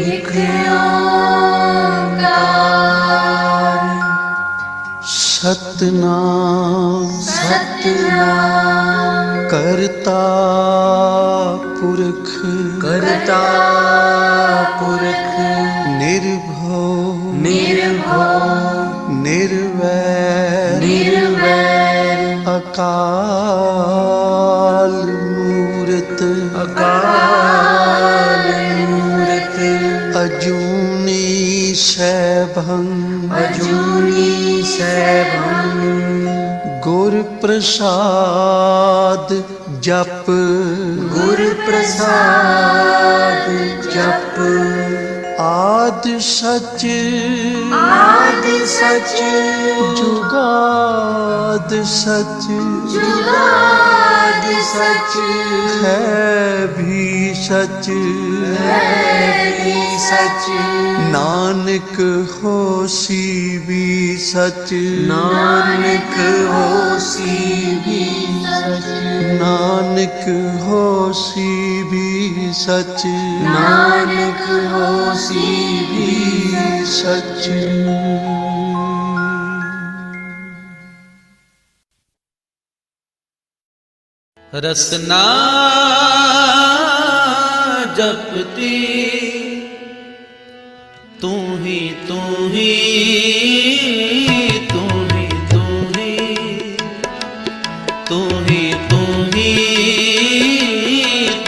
एक ओंकार सतनाम सतनाम करता पुरख करता पुरख निर्भव निर्भव निर्वैर निर्वैर अकाल मूरत अकाल मूरत अजूनी सैभं अजूनी सैभं गुर प्रसाद जप गुर प्रसाद जप आद सच आद सच जुगाद सच जुगाद सच है भी सच है भी सच नानक होसी भी सच नानक होसी भी सच नानक होसी भी सच नानक होसी भी सच रसना जपती तू ही तू ही तू ही तू ही तू ही तू ही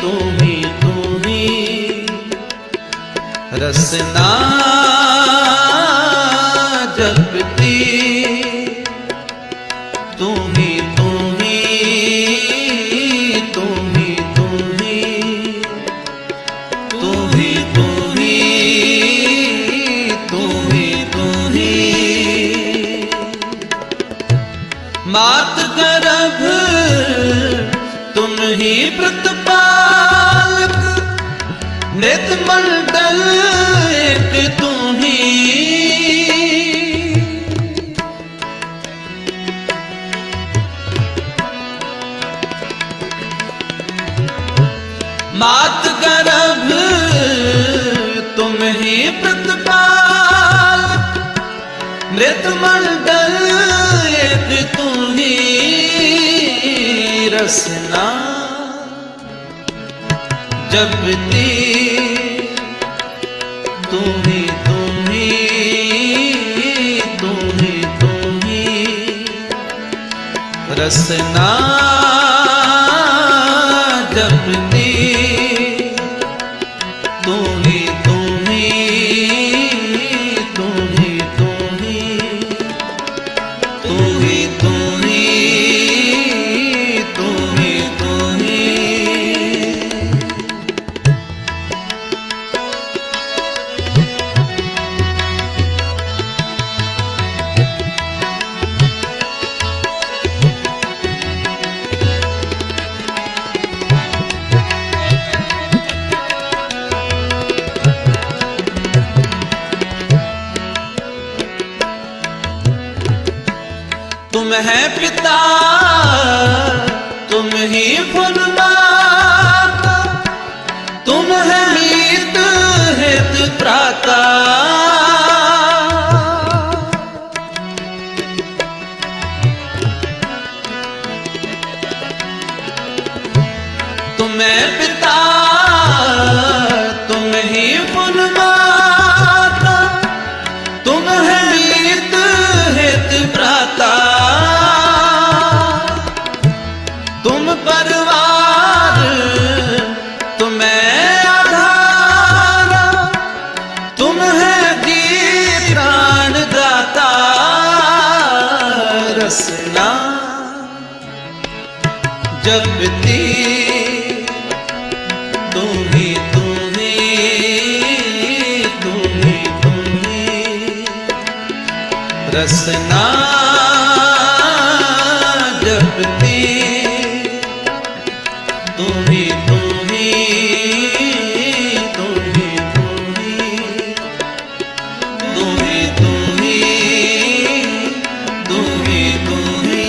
तू ही तू ही रसना जपती तू ही तू ही तू ही तू ही तू ही तू ही तू ही तू ही मात गर्भ तुम ही प्रतिपालक नित मंडल एक तू ही मात गर्भ तुम ही प्रतिपाल मृत मंडल एक तू ही रसना जपती तू ही तू ही तू ही तू ही रसना जपती तू ही तू ही तू ही तू ही तू ही तू ही तू ही तू ही तुम है पिता तुम ही फुलमाता तुम है मीत हित प्राता तुम है पिता तुम ही फुलमाता तुम है मीत हित प्राता तुम परिवार तुम्हें आधार तुम है जी प्राण दाता रसना जपती तू ही तू ही तू ही तू ही रसना जपती तू ही तू ही तू ही तू ही तू ही तू ही तू ही तू ही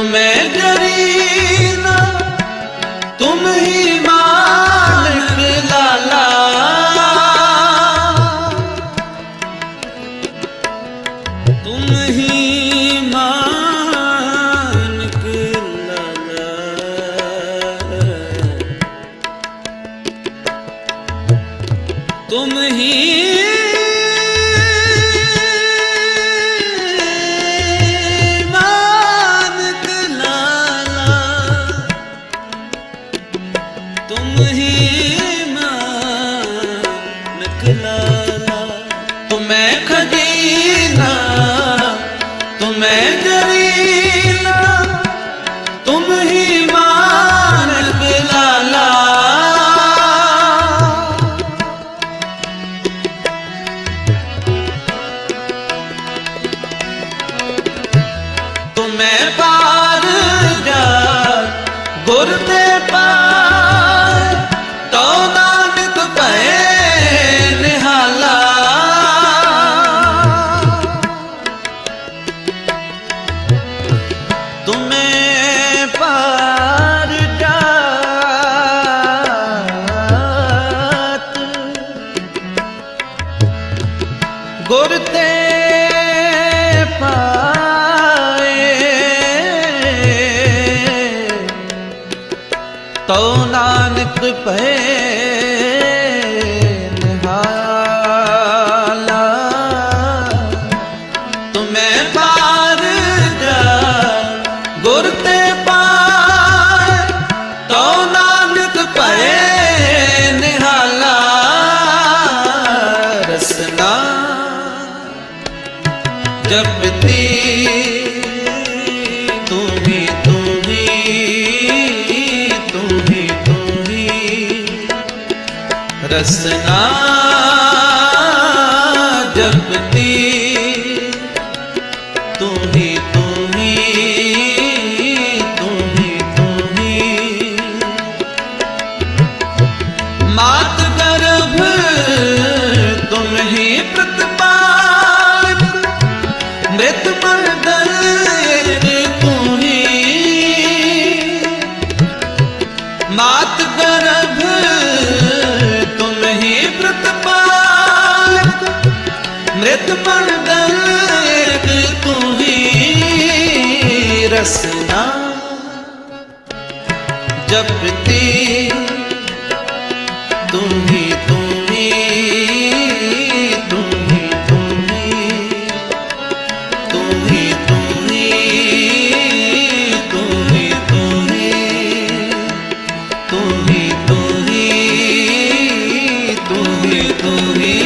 मैं डरी ना, तुम ही मालिक लाला, तुम ही मालिक लाला, तुम ही मालिक लाला, तुम ही मालिक लाला। तुम्हें खजीना, तुम्हें जरीना, तुम ही मालिक लाला, तुम्हें पार जा गुर ते पार, तो नानक भए निहाला, तुम्हें पार जात गुर ते पाए, तो नानक भए निहाला, तुम्हें पार जा गुर ते पार, तो नानक भए निहाला, रसना जपती तुम्ही तुम्ही तुम्ही तुम्ही, रसना जपती तुम्ही तुम्ही तुम्ही तुम्ही, मात गर्भ तुम ही प्रतिपाल, मृत मर्दन तुम्ही, मात गर्भ तुम ही प्रतिपाल, मृत मर्दन तुम्ही, रसना जपती तुम्ही तुम्ही तुम्ही तुम्ही तुम्ही तुम्ही तुम्ही तुम्ही तुम्ही तुम्ही तुम्ही तुम्ही।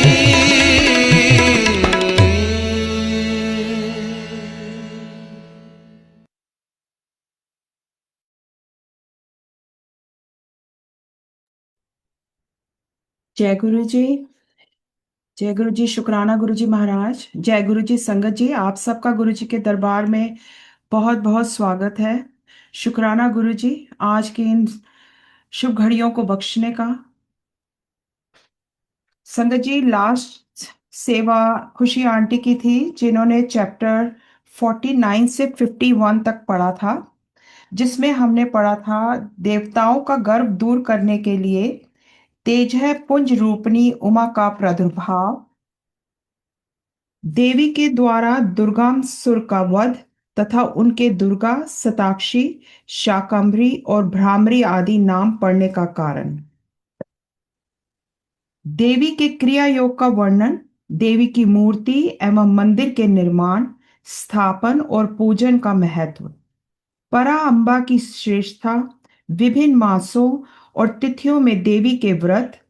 जय गुरु जी, जय गुरु जी, शुक्राना गुरु जी महाराज, जय गुरु जी संगत जी, आप सबका गुरु जी के दरबार में बहुत बहुत स्वागत है। शुक्राना गुरु जी आज की इन शुभ घड़ियों को बख्शने का। संगत जी लास्ट सेवा खुशी आंटी की थी, जिन्होंने चैप्टर 49 से 51 तक पढ़ा था, जिसमें हमने पढ़ा था देवताओं का गर्व दूर करने के लिए तेज है पुंज रूपनी उमा का प्रादुर्भाव, देवी के द्वारा दुर्गासुर का वध तथा उनके दुर्गा, शताक्षी, शाकंभरी और भ्रामरी आदि नाम पड़ने का कारण, देवी के क्रिया योग का वर्णन, देवी की मूर्ति एवं मंदिर के निर्माण, स्थापन और पूजन का महत्व, परा अम्बा की श्रेष्ठता, विभिन्न मासों और तिथियों में देवी के व्रत,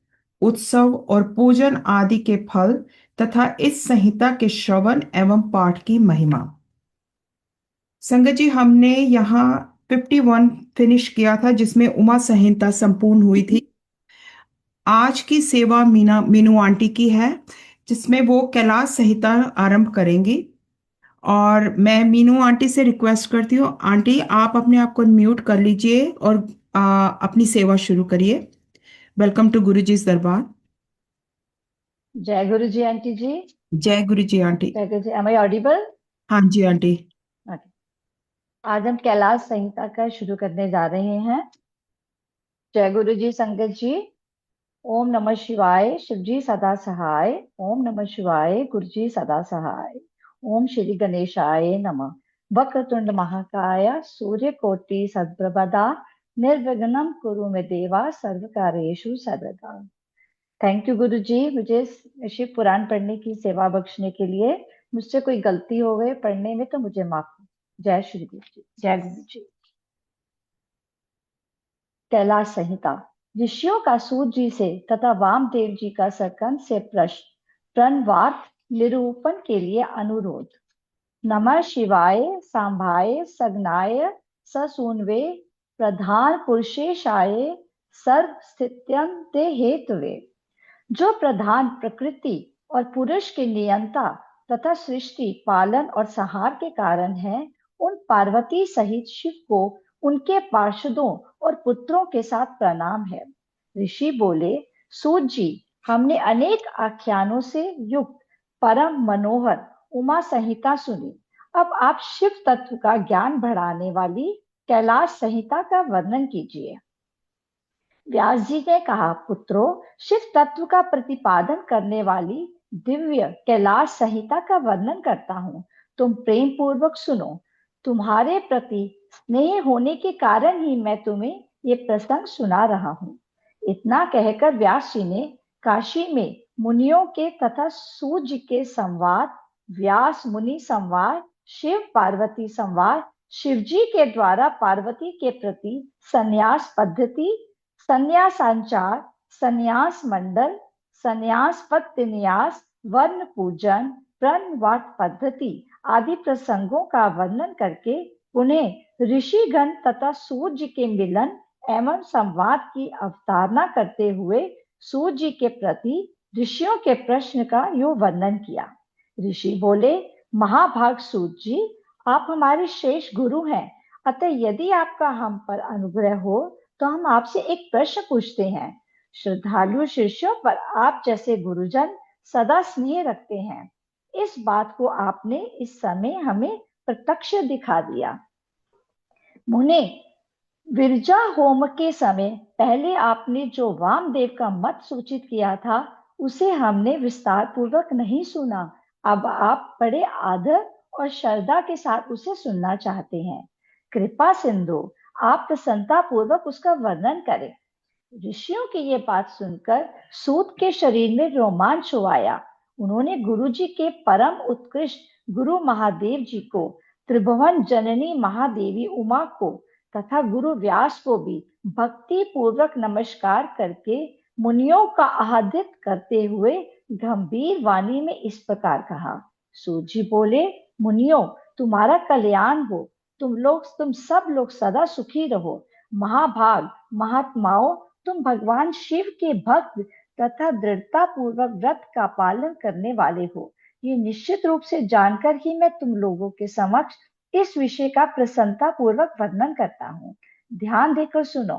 उत्सव और पूजन आदि के फल तथा इस संहिता के श्रवण एवं पाठ की महिमा। संगत जी हमने यहाँ 51 फिनिश किया था, जिसमें उमा संहिता संपूर्ण हुई थी। आज की सेवा मीनू आंटी की है, जिसमें वो कैलाश संहिता आरंभ करेंगी। और मैं मीनू आंटी से रिक्वेस्ट करती हूँ, आंटी आप अपने आप को म्यूट कर लीजिए और अपनी सेवा शुरू करिए। वेलकम टू गुरु जी दरबार। जय गुरु जी आंटी जी। जय गुरु जी आंटी। जय गुरु जी, am I audible? हाँ जी आंटी। Okay. आज हम कैलाश संहिता का शुरू करने जा रहे हैं। जय गुरु जी, संगत जी। ओम नमः शिवाय। शिव जी सदा सहाय। ओम नमः शिवाय। गुरु जी सदा सहाय। ओम श्री गणेशाय नमः। वक्रतुंड महाकाय सूर्यकोटि सद्प्रभा निर्विघ्नं कुरु मे देवा सर्व कार्येषु सर्वदा। थैंक यू गुरु जी, मुझे शिव पुराण पढ़ने की सेवा बख्शने के लिए। मुझसे कोई गलती हो गई पढ़ने में तो मुझे माफ। जय श्री गुरु जी। जय गुरु जी। कैलाश संहिता। ऋषियों का सूत जी से तथा वामदेव जी का सरकंद से प्रश्न प्रणवार्थ निरूपण के लिए अनुरोध। नमः शिवाय सांभाय सगनाय ससूनवे प्रधान पुरुषेशाय सर्व स्थित्यं ते हेतुवे। जो प्रधान प्रकृति और पुरुष के नियंता तथा सृष्टि पालन और संहार के कारण है, उन पार्वती सहित शिव को उनके पार्षदों और पुत्रों के साथ प्रणाम है। ऋषि बोले, सूत जी, हमने अनेक आख्यानों से युक्त परम मनोहर उमा संहिता सुनी। अब आप शिव तत्व का ज्ञान बढ़ाने वाली कैलाश संहिता का वर्णन कीजिए। व्यास जी ने कहा, पुत्रों, शिव तत्व का प्रतिपादन करने वाली दिव्य कैलाश संहिता का वर्णन करता हूँ। तुम प्रेम पूर्वक सुनो। तुम्हारे प्रति स्नेह होने के कारण ही मैं तुम्हें ये प्रसंग सुना रहा हूँ। इतना कहकर व्यास जी ने काशी में मुनियों के तथा सूत जी के संवाद, व्यास मुनि संवाद, शिव पार्वती संवाद, शिव जी के द्वारा पार्वती के प्रति संन्यास पद्धति, संन्यासाचार, संन्यास मंडल, संन्यास पत्तिन्यास, वर्ण पूजन, प्रणवार्थ पद्धति आदि प्रसंगों का वर्णन करके उन्हें ऋषिगण तथा सूत जी के मिलन एवं संवाद की अवतारणा करते हुए सूत जी के प्रति ऋषियों के प्रश्न का यो वर्णन किया। ऋषि बोले, महाभाग सूत जी, आप हमारे श्रेष्ठ गुरु हैं, अतः यदि आपका हम पर अनुग्रह हो तो हम आपसे एक प्रश्न पूछते हैं। श्रद्धालु शिष्यों पर आप जैसे गुरुजन सदा स्नेह रखते हैं। इस बात को आपने इस समय हमें प्रत्यक्ष दिखा दिया। मुने, विरजा होम के समय पहले आपने जो वामदेव का मत सूचित किया था, उसे हमने विस्तार पूर्वक नहीं सुना। अब आप बड़े आदर और श्रद्धा के साथ उसे सुनना चाहते हैं। कृपा सिंधु, आप प्रसन्नता पूर्वक उसका वर्णन करें। ऋषियों की ये बात सुनकर सूत के शरीर में रोमांच हो आया। उन्होंने गुरु जी के परम उत्कृष्ट गुरु महादेव जी को, त्रिभुवन जननी महादेवी उमा को तथा गुरु व्यास को भी भक्ति पूर्वक नमस्कार करके मुनियों का आहादित करते हुए गंभीर वाणी में इस प्रकार कहा। सूत जी बोले, मुनियों, तुम्हारा कल्याण हो। तुम सब लोग सदा सुखी रहो। महाभाग महात्माओं, तुम भगवान शिव के भक्त तथा दृढ़ता पूर्वक व्रत का पालन करने वाले हो। ये निश्चित रूप से जानकर ही मैं तुम लोगों के समक्ष इस विषय का प्रसन्नता पूर्वक वर्णन करता हूँ। ध्यान देकर सुनो।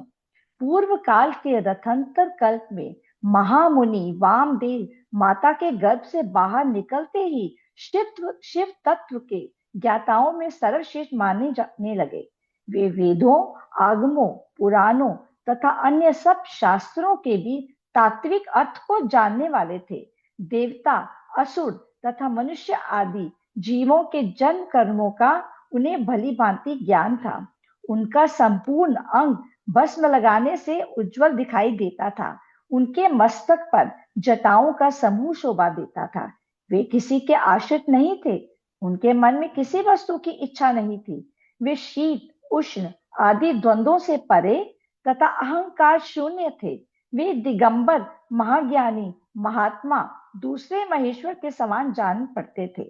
पूर्व काल के रथंतर कल्प में महामुनि वामदेव माता के गर्भ से बाहर निकलते ही शिव तत्व के ज्ञाताओं में सर्वश्रेष्ठ माने जाने लगे। वे वेदों, आगमों, पुराणों तथा अन्य सब शास्त्रों के भी तात्विक अर्थ को जानने वाले थे। देवता, असुर तथा मनुष्य आदि जीवों के जन्म कर्मों का उन्हें भली भांति ज्ञान था। उनका संपूर्ण अंग भस्म लगाने से उज्जवल दिखाई देता था। उनके मस्तक पर जटाओं का समूह शोभा देता था। वे किसी के आश्रित नहीं थे। उनके मन में किसी वस्तु की इच्छा नहीं थी। वे शीत, उष्ण आदि द्वंद्वों से परे तथा अहंकार शून्य थे। वे दिगंबर, महाज्ञानी, महात्मा, दूसरे महेश्वर के समान जान पड़ते थे।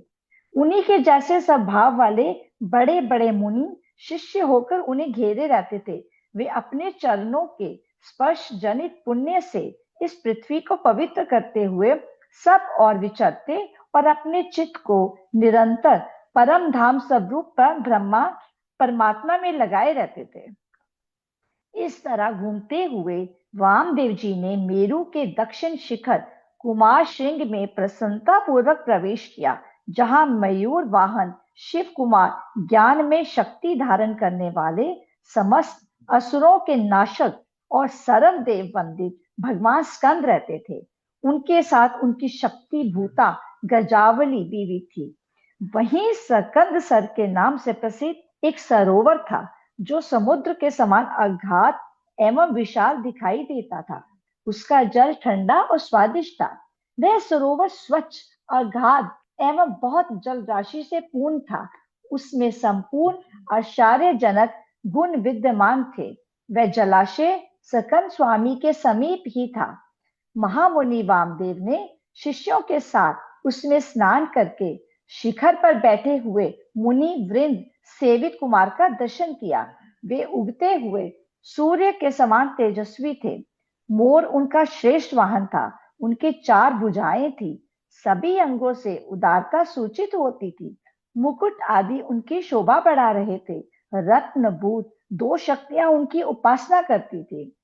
उन्हीं के जैसे स्वभाव वाले बड़े बड़े मुनि शिष्य होकर उन्हें घेरे रहते थे। वे अपने चरणों के स्पर्श जनित पुण्य से इस पृथ्वी को पवित्र करते हुए सब और विचरते और अपने चित्त को निरंतर परम धाम स्वरूप पर ब्रह्मा परमात्मा में लगाए रहते थे। इस तरह घूमते हुए वामदेव जी ने मेरु के दक्षिण शिखर कुमार श्रृंग में प्रसन्नता पूर्वक प्रवेश किया, जहां मयूर वाहन शिव कुमार ज्ञान में शक्ति धारण करने वाले समस्त असुरों के नाशक और सर्वदेव वंदित भगवान स्कंद रहते थे। उनके साथ उनकी शक्ति भूता गजावली बीवी थी। वहीं स्कंद सर के नाम से प्रसिद्ध एक सरोवर था जो समुद्र के समान अगाध एवं विशाल दिखाई देता था। उसका जल ठंडा और स्वादिष्ट था। वह सरोवर स्वच्छ, अगाध एवं बहुत जल राशि से पूर्ण था। उसमें संपूर्ण आश्चर्यजनक गुण विद्यमान थे। वह जलाशय स्कंद स्वामी के समीप ही था। महामुनि वामदेव ने शिष्यों के साथ उसमें स्नान करके शिखर पर बैठे हुए मुनि वृंद सेवित कुमार का दर्शन किया। वे उगते हुए सूर्य के समान तेजस्वी थे। मोर उनका श्रेष्ठ वाहन था। उनके 4 भुजाएं थी। सभी अंगों से उदारता सूचित होती थी। मुकुट आदि उनकी शोभा बढ़ा रहे थे। रत्नभूत 2 शक्तियां उनकी उपासना करती थी।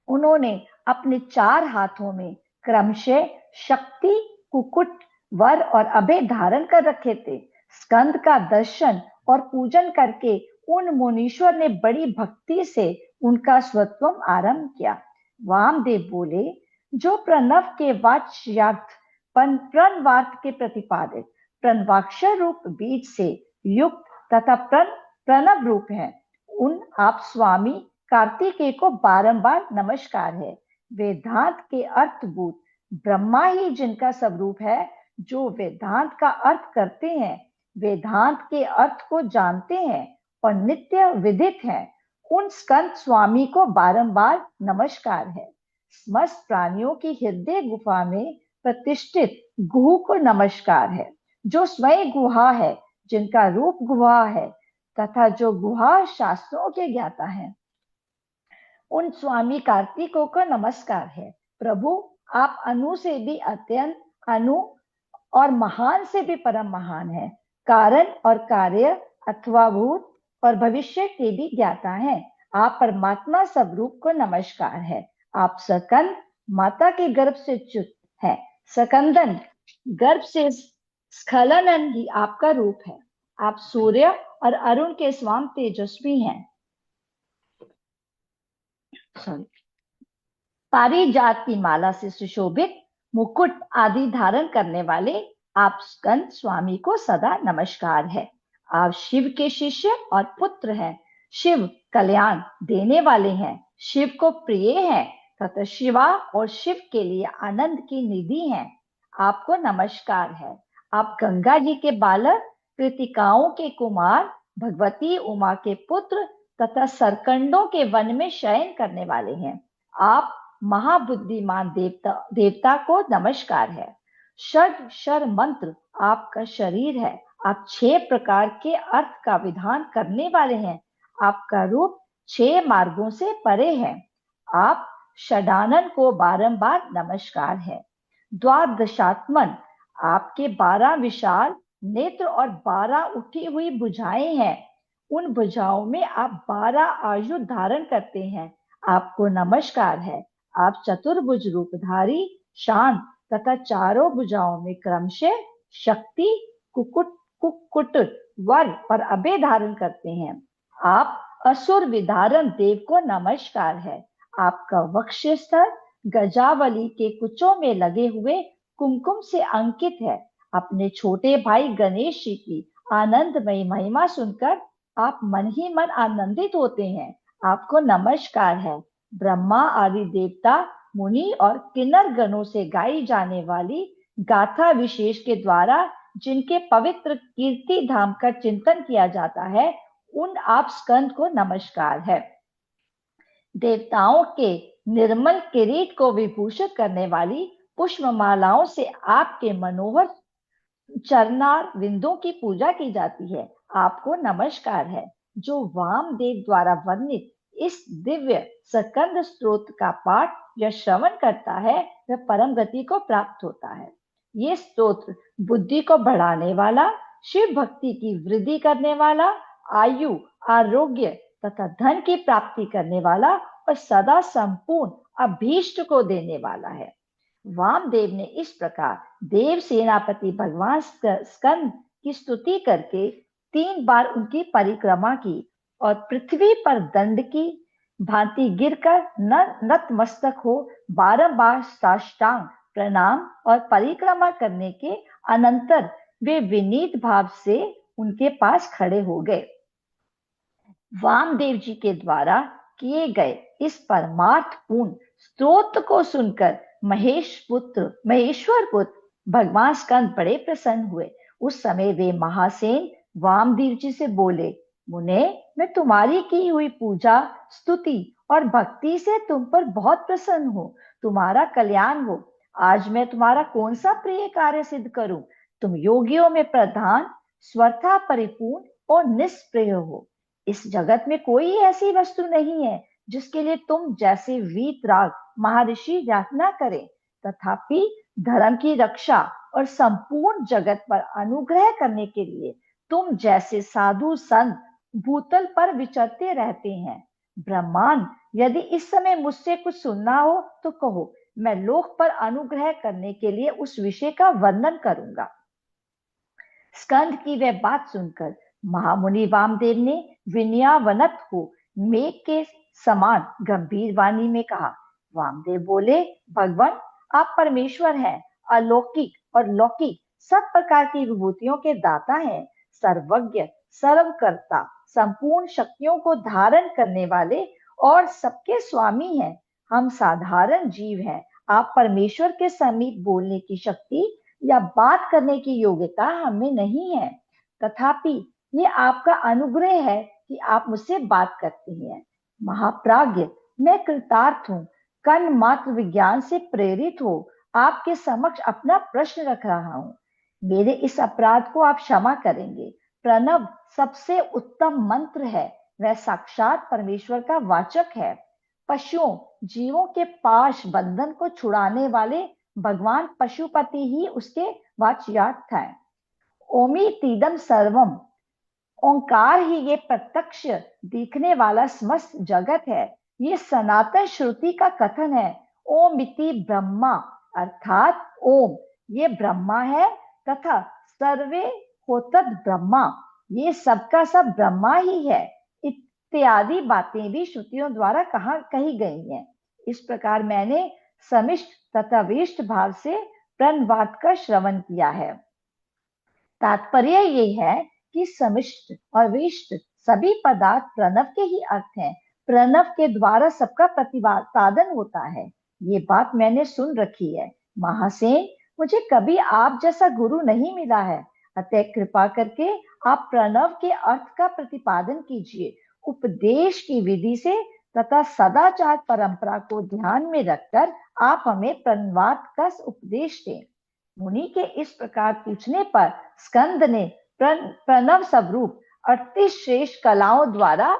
उन्होंने अपने 4 हाथों में क्रमशः शक्ति, कुकुट, वर और अभय धारण कर रखे थे। स्कंद का दर्शन और पूजन करके उन मुनीश्वर ने बड़ी भक्ति से उनका स्वत्वम आरंभ किया। वामदेव बोले, जो प्रणव के वाच्यार्थ प्रणवार्थ के प्रतिपादित प्रणवाक्षर रूप बीज से युक्त तथा प्रणव रूप है, उन आप स्वामी कार्तिकेय को बारंबार नमस्कार है। वेदांत के अर्थभूत ब्रह्मा ही जिनका स्वरूप है, जो वेदांत का अर्थ करते हैं, वेदांत के अर्थ को जानते हैं और नित्य विदित हैं, उन स्कंद स्वामी को बारंबार नमस्कार है। समस्त प्राणियों की हृदय गुफा में प्रतिष्ठित गुह को नमस्कार है, जो स्वयं गुहा है, जिनका रूप गुहा है तथा जो गुहा शास्त्रों के ज्ञाता है, उन स्वामी कार्तिकों को नमस्कार है। प्रभु, आप अनु से भी अत्यंत अनु और महान से भी परम महान है। कारण और कार्य अथवा भूत और भविष्य के भी ज्ञाता हैं। आप परमात्मा स्वरूप को नमस्कार है। आप स्कंद माता के गर्भ से च्युत है। स्कंदन गर्भ से स्खलनन ही आपका रूप है। आप सूर्य और अरुण के समान तेजस्वी हैं। पारिजात की माला से सुशोभित मुकुट आदि धारण करने वाले आप स्कंद स्वामी को सदा नमस्कार है। आप शिव के शिष्य और पुत्र हैं। शिव कल्याण देने वाले हैं, शिव को प्रिय हैं तथा शिवा और शिव के लिए आनंद की निधि हैं। आपको नमस्कार है। आप गंगा जी के बालक, कृतिकाओं के कुमार, भगवती उमा के पुत्र तथा सरकंडों के वन में शयन करने वाले हैं। आप महाबुद्धिमान देवता को नमस्कार है। षड मंत्र आपका शरीर है। आप 6 प्रकार के अर्थ का विधान करने वाले हैं। आपका रूप 6 मार्गों से परे है। आप षडानन को बारंबार नमस्कार है। द्वादशात्मन आपके 12 विशाल नेत्र और 12 उठी हुई भुजाएं हैं। उन भुजाओं में आप 12 आयुध धारण करते हैं। आपको नमस्कार है। आप चतुर्भुज रूपधारी, शांत तथा चारों भुजाओं में क्रमशः शक्ति, कुकुट, वर और अभय धारण करते हैं। आप असुर विधारण देव को नमस्कार है। आपका वक्षस्थल गजावली के कुचों में लगे हुए कुमकुम से अंकित है। अपने छोटे भाई गणेश जी की आनंदमयी महिमा सुनकर आप मन ही मन आनंदित होते हैं। आपको नमस्कार है। ब्रह्मा आदि देवता, मुनि और किन्नर गणों से गाई जाने वाली गाथा विशेष के द्वारा जिनके पवित्र कीर्ति धाम का चिंतन किया जाता है, उन आप स्कंद को नमस्कार है। देवताओं के निर्मल किरीट को विभूषित करने वाली पुष्पमालाओं से आपके मनोहर चरणार विंदों की पूजा की जाती है। आपको नमस्कार है। जो वामदेव द्वारा वर्णित इस दिव्य स्कंद स्तोत्र का पाठ या श्रवण करता है, वह परम गति को प्राप्त होता है। ये स्तोत्र बुद्धि को बढ़ाने वाला, शिव भक्ति की वृद्धि करने वाला, आयु, आरोग्य तथा धन की प्राप्ति करने वाला और सदा संपूर्ण अभीष्ट को देने वाला है। वामदेव ने इस प्रकार देव सेनापति भगवान स्कंद की स्तुति करके 3 बार उनकी परिक्रमा की और पृथ्वी पर दंड की भांति गिरकर नतमस्तक हो बारंबार साष्टांग प्रणाम और परिक्रमा करने के अनंतर वे विनीत भाव से उनके पास खड़े हो गए। वामदेव जी के द्वारा किए गए इस परमार्थपूर्ण स्तोत्र को सुनकर महेश्वर पुत्र भगवान स्कंद बड़े प्रसन्न हुए। उस समय वे महासेन वामदेव जी से बोले, मुने, मैं तुम्हारी की हुई पूजा स्तुति और भक्ति से तुम पर बहुत प्रसन्न हूँ। तुम्हारा कल्याण हो। आज मैं तुम्हारा कौन सा प्रिय कार्य सिद्ध करूं? तुम योगियों में प्रधान, स्वर्था परिपूर्ण और निष्प्रिय हो। इस जगत में कोई ऐसी वस्तु नहीं है जिसके लिए तुम जैसे वीतराग महर्षि याचना करें। तथापि धर्म की रक्षा और संपूर्ण जगत पर अनुग्रह करने के लिए तुम जैसे साधु संत भूतल पर विचरते रहते हैं। ब्रह्मांड, यदि इस समय मुझसे कुछ सुनना हो तो कहो, मैं लोक पर अनुग्रह करने के लिए उस विषय का वर्णन करूंगा। स्कंद की वह बात सुनकर महामुनि वामदेव ने विनयावनत हो मेघ के समान गंभीर वाणी में कहा। वामदेव बोले, भगवान, आप परमेश्वर हैं, अलौकिक और लौकिक सब प्रकार की विभूतियों के दाता हैं, सर्वज्ञ, सर्वकर्ता, संपूर्ण शक्तियों को धारण करने वाले और सबके स्वामी हैं। हम साधारण जीव हैं। आप परमेश्वर के समीप बोलने की शक्ति या बात करने की योग्यता हमें नहीं है। तथापि ये आपका अनुग्रह है कि आप मुझसे बात करते हैं। महाप्राज्ञ, मैं कृतार्थ हूँ। कण मात्र विज्ञान से प्रेरित हो आपके समक्ष अपना प्रश्न रख रहा हूँ। मेरे इस अपराध को आप क्षमा करेंगे। प्रणव सबसे उत्तम मंत्र है। वह साक्षात परमेश्वर का वाचक है। पशुओं, जीवों के पाश बंधन को छुड़ाने वाले भगवान पशुपति ही उसके वाच्यार्थ है। ओमी तीदम सर्वम, ओंकार ही ये प्रत्यक्ष दिखने वाला समस्त जगत है। ये सनातन श्रुति का कथन है। ओम इति ब्रह्मा, अर्थात ओम ये ब्रह्मा है तथा सर्वे होतद ब्रह्मा, ये सबका सब ब्रह्मा ही है। इत्यादि बातें भी श्रुतियों द्वारा कही गई हैं। इस प्रकार मैंने समिष्ट तथा विष्ट भाव से प्रणवाद का श्रवण किया है। तात्पर्य ये है कि समिष्ट और विष्ट सभी पदार्थ प्रणव के ही अर्थ हैं। प्रणव के द्वारा सबका प्रतिपादन होता है। ये बात मैंने सुन रखी है। महासेन, मुझे कभी आप जैसा गुरु नहीं मिला है, अतः कृपा करके आप प्रणव के अर्थ का प्रतिपादन कीजिए। उपदेश की विधि से तथा सदाचार परंपरा को ध्यान में रखकर आप हमें प्रणवाद का उपदेश दें। मुनि के इस प्रकार पूछने पर स्कंद ने प्रणव स्वरूप 38 श्रेष्ठ कलाओं द्वारा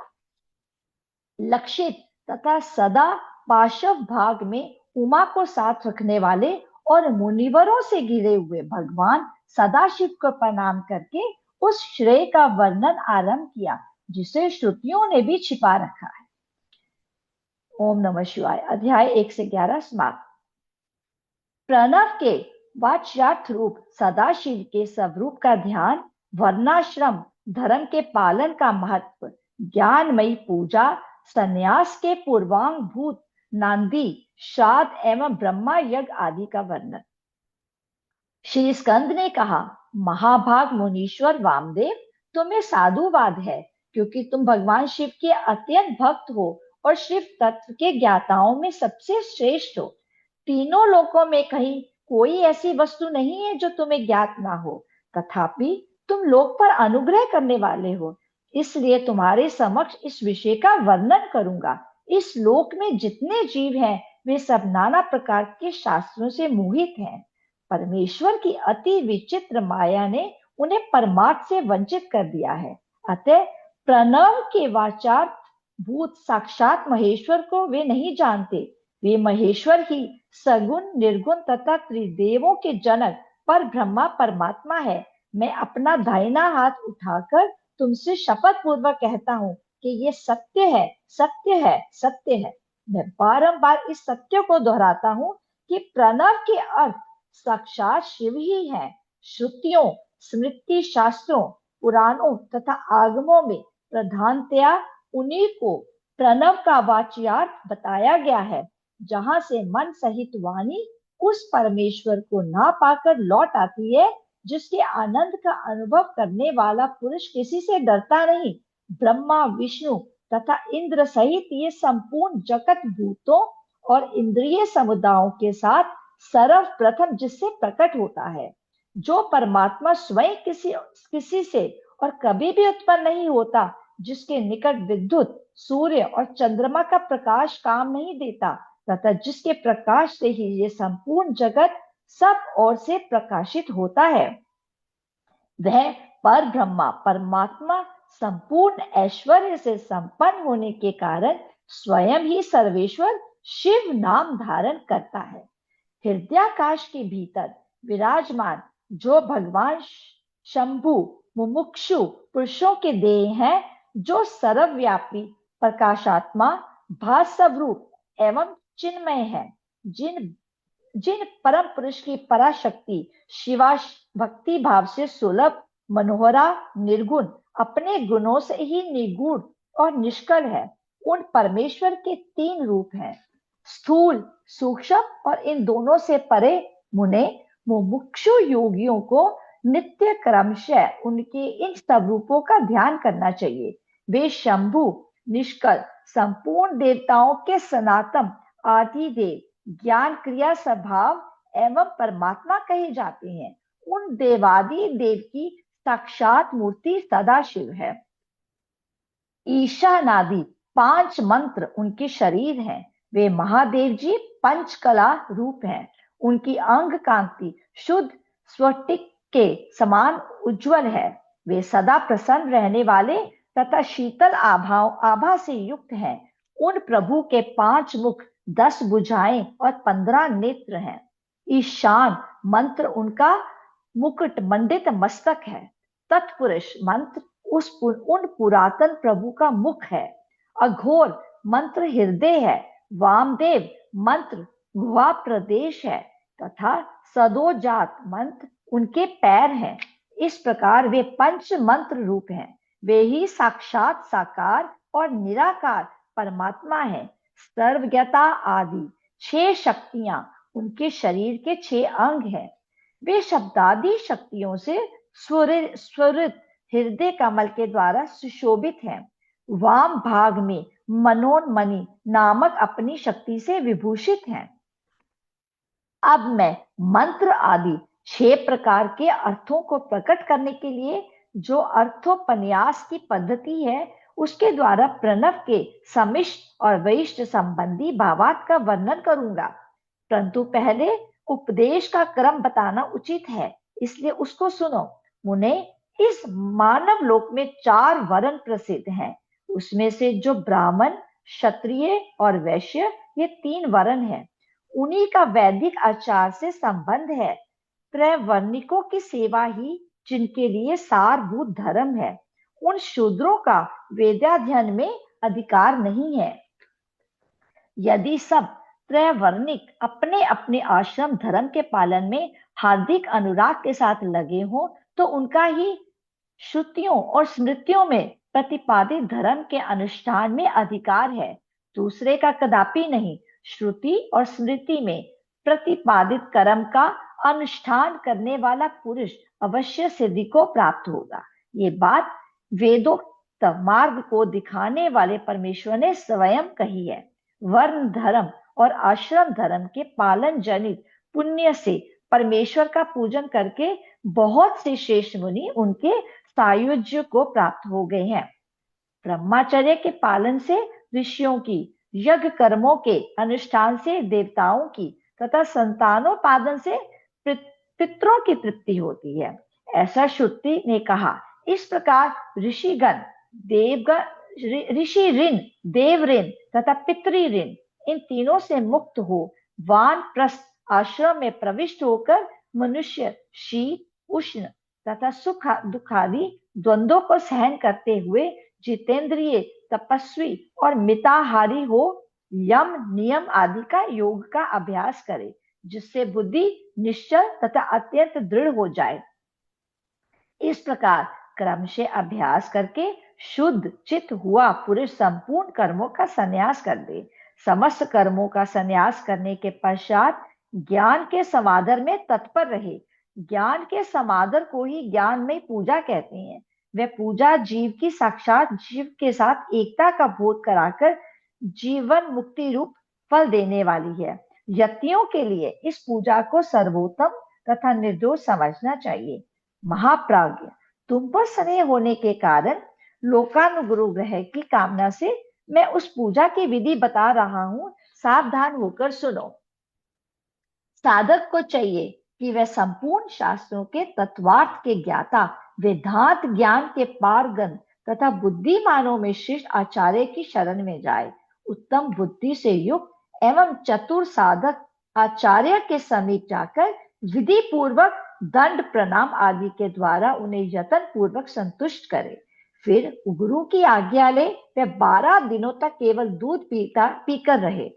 लक्षित तथा सदा पार्श्व भाग में उमा को साथ रखने वाले और मुनिवरों से घिरे हुए भगवान सदाशिव को प्रणाम करके उस श्रेय का वर्णन आरंभ किया जिसे श्रुतियों ने भी छिपा रखा है। ओम नमः शिवाय। अध्याय 1 से 11 समाप्त। प्रणव के वाच्यार्थ रूप सदाशिव के स्वरूप का ध्यान, वर्णाश्रम धर्म के पालन का महत्व, ज्ञानमयी पूजा, संन्यास के पूर्वांग भूत नांदी, श्राद्ध एवं ब्रह्मा यज्ञ आदि का वर्णन। श्री स्कंद ने कहा, महाभाग मुनीश्वर वामदेव, तुम्हें साधुवाद है क्योंकि तुम भगवान शिव के अत्यंत भक्त हो और शिव तत्व के ज्ञाताओं में सबसे श्रेष्ठ हो। तीनों लोकों में कहीं कोई ऐसी वस्तु नहीं है जो तुम्हें ज्ञात ना हो। तथापि तुम लोक पर अनुग्रह करने वाले हो, इसलिए तुम्हारे समक्ष इस विषय का वर्णन करूंगा। इस लोक में जितने जीव हैं वे सब नाना प्रकार के शास्त्रों से मोहित हैं। परमेश्वर की अति विचित्र माया ने उन्हें परमार्थ से वंचित कर दिया है। अतः प्रणव के वाचार्थ भूत साक्षात महेश्वर को वे नहीं जानते। वे महेश्वर ही सगुण, निर्गुण तथा त्रिदेवों के जनक पर ब्रह्मा परमात्मा है। मैं अपना दाहिना हाथ उठाकर तुमसे शपथ पूर्वक कहता हूँ कि ये सत्य है, सत्य है, सत्य है। मैं बारंबार इस सत्य को दोहराता हूँ कि प्रणव के अर्थ साक्षात शिव ही है। श्रुतियों, स्मृति शास्त्रों, पुराणों तथा आगमों में प्रधानतया उन्हीं को प्रणव का वाच्यार्थ बताया गया है, जहां से मन सहित वाणी उस परमेश्वर को ना पाकर लौट आती है, जिसके आनंद का अनुभव करने वाला पुरुष किसी से डरता नहीं। ब्रह्मा, विष्णु तथा इंद्र सहित ये संपूर्ण जगत भूतों और इंद्रिय समुदायों के साथ सर्वप्रथम जिससे प्रकट होता है, जो परमात्मा स्वयं किसी से और कभी भी उत्पन्न नहीं होता, जिसके निकट विद्युत, सूर्य और चंद्रमा का प्रकाश काम नहीं देता तथा जिसके प्रकाश से ही ये संपूर्ण जगत सब ओर से प्रकाशित होता है, वह पर ब्रह्मा परमात्मा संपूर्ण ऐश्वर्य से संपन्न होने के कारण स्वयं ही सर्वेश्वर शिव नाम धारण करता है। हृदयाकाश के भीतर विराजमान जो भगवान शंभु मुमुक्षु पुरुषों के देह हैं, जो सर्वव्यापी प्रकाशात्मा भासवरूप एवं चिन्मय है, जिन परम पुरुष की पराशक्ति शिवा भक्ति भाव से सुलभ, मनोहरा, निर्गुण, अपने गुणों से ही निगूढ़ और निष्कल है, उन परमेश्वर के 3 रूप हैं, स्थूल, सूक्ष्म और इन दोनों से परे। मुने मुमुक्षु योगियों को नित्य क्रमशः उनके इन सब रूपों का ध्यान करना चाहिए। वे शंभु, निष्कल, संपूर्ण देवताओं के सनातन आदि देव, ज्ञान क्रिया स्वभाव एवं परमात्मा कहे जाते हैं। उन देवादि देव की साक्षात मूर्ति सदाशिव है। ईशानादि 5 मंत्र उनके शरीर हैं। वे महादेव जी पंचकला रूप हैं। उनकी अंग कांति शुद्ध स्फटिक के समान उज्जवल है। वे सदा प्रसन्न रहने वाले तथा शीतल आभा से युक्त हैं। उन प्रभु के 5 मुख, 10 भुजाएं और 15 नेत्र हैं। ईशान मंत्र उनका मुकुट मंडित मस्तक है। तत्पुरुष मंत्र उन पुरातन प्रभु का मुख है। अघोर मंत्र हृदय है। वामदेव मंत्र गुहा प्रदेश है तथा सदोजात मंत्र उनके पैर हैं। इस प्रकार वे पंच मंत्र रूप हैं। वे ही साक्षात साकार और निराकार परमात्मा है। सर्वज्ञता आदि 6 शक्तियां उनके शरीर के 6 अंग हैं। वे शब्दादि शक्तियों से स्वरित हृदय कमल के द्वारा सुशोभित हैं। वाम भाग में मनोन्मणि नामक अपनी शक्ति से विभूषित हैं। अब मैं मंत्र आदि 6 प्रकार के अर्थों को प्रकट करने के लिए जो अर्थोपन्यास की पद्धति है, उसके द्वारा प्रणव के समिष्ट और वैष्ट संबंधी भावार्थ का वर्णन करूंगा। परंतु पहले उपदेश का क्रम बताना उचित है, इसलिए उसको सुनो। मुने, इस मानव लोक में 4 वर्ण प्रसिद्ध हैं। उसमें से जो ब्राह्मण, क्षत्रिय और वैश्य, ये 3 वर्ण हैं। उन्हीं का वैदिक आचार से संबंध है। त्रैवर्णिकों की सेवा ही जिनके लिए सारभूत धर्म है, उन शूद्रों का वेदाध्ययन में अधिकार नहीं है। यदि सब त्रैवर्णिक अपने अपने आश्रम धर्म के पालन में हार्दिक अनुराग के साथ लगे हों, तो उनका ही श्रुतियों और स्मृतियों में प्रतिपादित धर्म के अनुष्ठान में अधिकार है, दूसरे का कदापि नहीं। श्रुति और स्मृति में प्रतिपादित कर्म का अनुष्ठान करने वाला पुरुष अवश्य सिद्धि को प्राप्त होगा। ये बात वेदोक्त मार्ग को दिखाने वाले परमेश्वर ने स्वयं कही है। वर्ण धर्म और आश्रम धर्म के पालन जनित पुण्य से परमेश्वर का पूजन करके बहुत से श्रेष्ठ मुनि उनके सायुज्य को प्राप्त हो गए हैं। ब्रह्मचर्य के पालन से ऋषियों की, यज्ञ कर्मों के अनुष्ठान से देवताओं की तथा संतानोपादन से पितरों की तृप्ति होती है, ऐसा श्रुति ने कहा। इस प्रकार ऋषिगण, ऋषि ऋण, देव ऋण तथा पितृ ऋण, इन तीनों से मुक्त हो वानप्रस्थ आश्रम में प्रविष्ट होकर मनुष्य शीत, उष्ण तथा सुख दुखादि द्वंद्वों को सहन करते हुए जितेंद्रिय, तपस्वी और मिताहारी हो यम, नियम आदि का योग का अभ्यास करे, जिससे बुद्धि निश्चल तथा अत्यंत दृढ़ हो जाए। इस प्रकार क्रम से अभ्यास करके शुद्ध चित्त हुआ पुरुष संपूर्ण कर्मों का संन्यास कर दे। समस्त कर्मों का संन्यास करने के पश्चात ज्ञान के समादर में तत्पर रहे। ज्ञान के समादर को ही ज्ञान में पूजा कहते हैं। वह पूजा जीव की साक्षात जीव के साथ एकता का बोध कराकर जीवन मुक्ति रूप फल देने वाली है। यतियों के लिए इस पूजा को सर्वोत्तम तथा निर्दोष समझना चाहिए। महाप्राज्ञ, तुम पर स्नेह होने के कारण लोकानुग्रह की कामना से मैं उस पूजा की विधि बता रहा हूं, सावधान होकर सुनो। साधक को चाहिए कि वह संपूर्ण शास्त्रों के तत्वार्थ के ज्ञाता, वेदांत ज्ञान के पारगन तथा बुद्धिमानों में श्रेष्ठ आचार्य की शरण में जाए। उत्तम बुद्धि से युक्त एवं चतुर साधक आचार्य के समीप जाकर विधि पूर्वक दंड प्रणाम आदि के द्वारा उन्हें यत्न पूर्वक संतुष्ट करे। फिर गुरु की आज्ञा ले वह 12 दिनों तक केवल दूध पीकर रहे।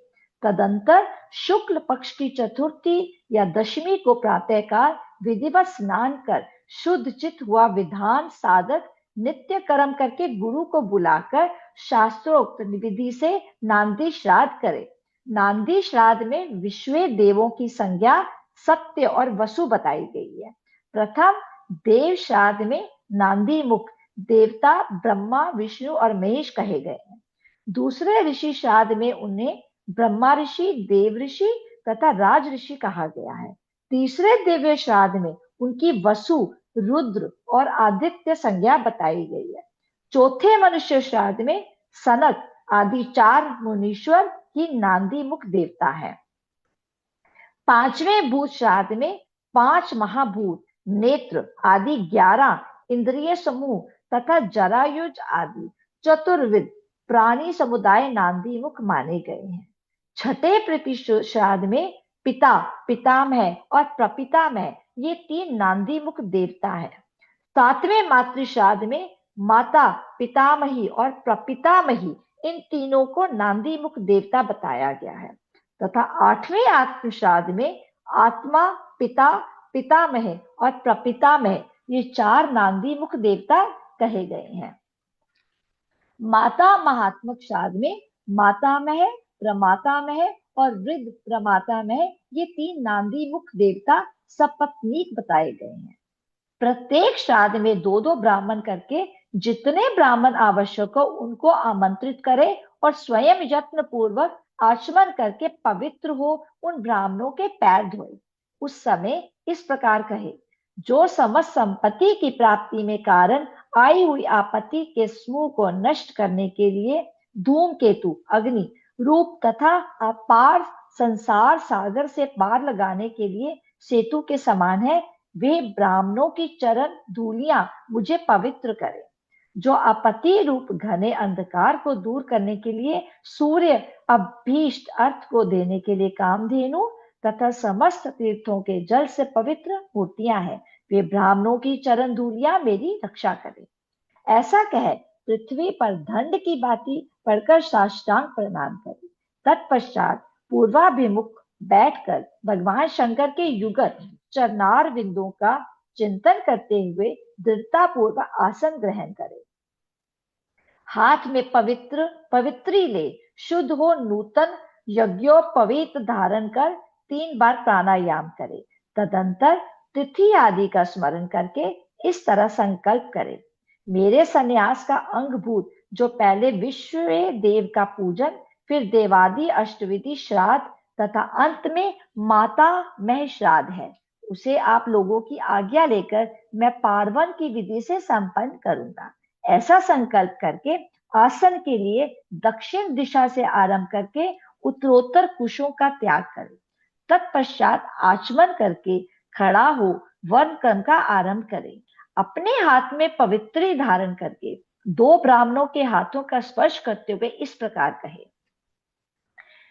तदंतर शुक्ल पक्ष की चतुर्थी या दशमी को प्रातःकाल विधिवत स्नान कर शुद्ध चित्त हुआ विधान साधक नित्य कर्म करके गुरु को बुलाकर शास्त्रोक्त विधि से नांदी श्राद्ध करे। नांदी श्राद्ध में विश्व देवों की संज्ञा सत्य और वसु बताई गई है। प्रथम देव श्राद्ध में नांदी मुख देवता ब्रह्मा, विष्णु और महेश कहे गए हैं। दूसरे ऋषि श्राद्ध में उन्हें ब्रह्मा ऋषि, देव ऋषि तथा राज ऋषि कहा गया है। तीसरे दिव्य श्राद्ध में उनकी वसु, रुद्र और आदित्य संज्ञा बताई गई है। चौथे मनुष्य श्राद्ध में सनक आदि 4 मुनीश्वर ही नांदी मुख देवता है। पांचवें भूत श्राद्ध में 5 महाभूत, नेत्र आदि 11 इंद्रिय समूह तथा जरायुज आदि चतुर्विध प्राणी समुदाय नांदी मुख माने गए हैं। छठे प्रतिष्ठ श्राद्ध में पिता, पितामह और प्रपितामह ये 3 नांदी मुख देवता है। 7वें मातृ श्राद्ध में माता, पितामही और प्रपितामही इन तीनों को नांदी मुख देवता बताया गया है। तथा 8वें आत्म श्राद्ध में आत्मा, पिता, पितामह और प्रपितामह ये 4 नांदी मुख देवता कहे गए हैं। माता महात्मक श्राद्ध में मातामह, प्रमातामह और वृद्ध प्रमातामह ये 3 नांदी मुख देवता सपत्नीक बताए गए हैं। प्रत्येक श्राद्ध में 2-2 ब्राह्मण करके जितने ब्राह्मण आवश्यक हो उनको आमंत्रित करे और स्वयं यत्न पूर्वक आचमन करके पवित्र हो उन ब्राह्मणों के पैर धोए। उस समय इस प्रकार कहे, जो समस्त संपत्ति की प्राप्ति में कारण आई हुई आपत्ति के समूह को नष्ट करने के लिए धूमकेतु, अग्नि रूप तथा अपार संसार सागर से पार लगाने के लिए सेतु के समान है, वे ब्राह्मणों की चरण धूलियां मुझे पवित्र करे। जो आपत्ति रूप घने अंधकार को दूर करने के लिए सूर्य अभीष्ट अर्थ को देने के लिए कामधेनु तथा समस्त तीर्थों के जल से पवित्र मूर्तियां हैं, वे ब्राह्मणों की चरण धूलियां मेरी रक्षा करें। ऐसा कह पृथ्वी पर दंड की बाती पढ़कर साष्टांग प्रणाम करे। तत्पश्चात पूर्वाभिमुख बैठकर भगवान शंकर के युगल चरणार बिंदुओं का चिंतन करते हुए दृढ़ता पूर्वक आसन ग्रहण करे। हाथ में पवित्री ले शुद्ध हो नूतन यज्ञोपवीत धारण कर 3 बार प्राणायाम करे। तदंतर तिथि आदि का स्मरण करके इस तरह संकल्प करे, मेरे संन्यास का अंगभूत जो पहले विश्व देव का पूजन, फिर देवादि अष्टविधि श्राद्ध तथा अंत में माता मह श्राद्ध है, उसे आप लोगों की आज्ञा लेकर मैं पार्वन की विधि से संपन्न करूंगा। ऐसा संकल्प करके आसन के लिए दक्षिण दिशा से आरंभ करके उत्तरोत्तर कुशों का त्याग करें। तत्पश्चात आचमन करके खड़ा हो वर्ण क्रम का आरंभ करें। अपने हाथ में पवित्री धारण करके 2 ब्राह्मणों के हाथों का स्पर्श करते हुए इस प्रकार कहे,